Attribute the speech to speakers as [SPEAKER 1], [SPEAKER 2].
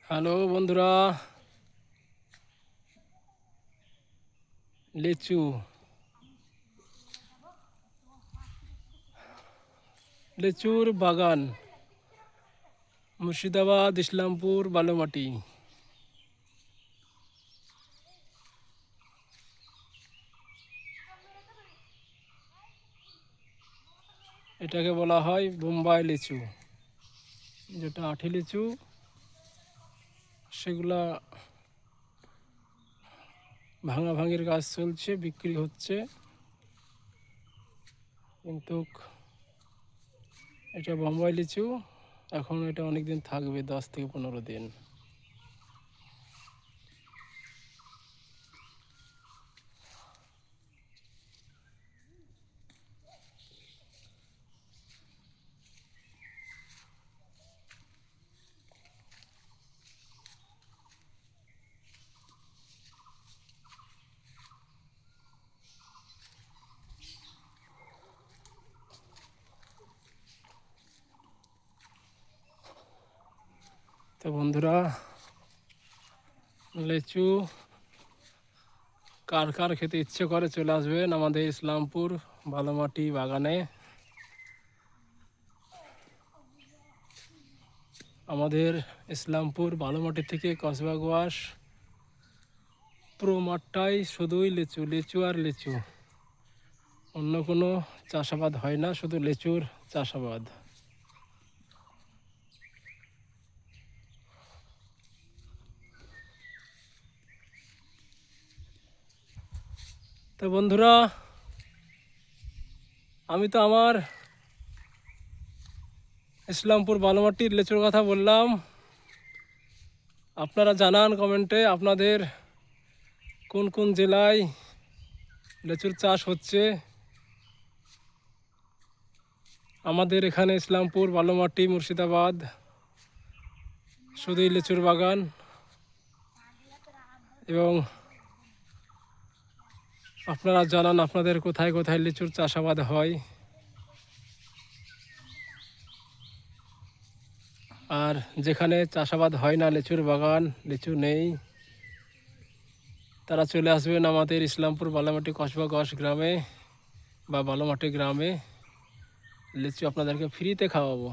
[SPEAKER 1] Hello বন্ধুরা, লিচু লিচুর বাগান মুর্শিদাবাদ, ইসলামপুর, বালুমাটি। এটাকে বলা হয় বোম্বাই লিচু, যেটা আঠি লিচু সেগুলা ভাঙাভাঙির কাজ চলছে, বিক্রি হচ্ছে। কিন্তু এটা বোম্বাই লিচু, এখন এটা অনেক দিন থাকবে, 10 থেকে 15 দিন। তো বন্ধুরা, লিচু কার কার খেতে ইচ্ছে করে চলে আসবেন আমাদের ইসলামপুর বালুমাটি বাগানে। আমাদের ইসলামপুর বালুমাটি থেকে কসবা গোয়াস পুরো মাঠটাই শুধুই লিচু, লিচু আর লিচু। অন্য কোনো চাষাবাদ হয় না, শুধু লিচুর চাষাবাদ। তো বন্ধুরা, আমি তো আমার ইসলামপুর বালুমাটির লিচুর কথা বললাম। আপনারা জানান কমেন্টে আপনাদের কোন কোন জেলায় লিচুর চাষ হচ্ছে। আমাদের এখানে ইসলামপুর, বালুমাটি, মুর্শিদাবাদ শুধুই লিচুর বাগান। এবং আপনারা জানান আপনাদের কোথায় কোথায় লিচুর চাষাবাদ হয়। আর যেখানে চাষাবাদ হয় না, লিচুর বাগান, লিচু নেই, তারা চলে আসবেন আমাদের ইসলামপুর বালুমাটি কসবা গস গ্রামে বা বালুমাটি গ্রামে। লিচু আপনাদেরকে ফ্রিতে খাওয়াবো।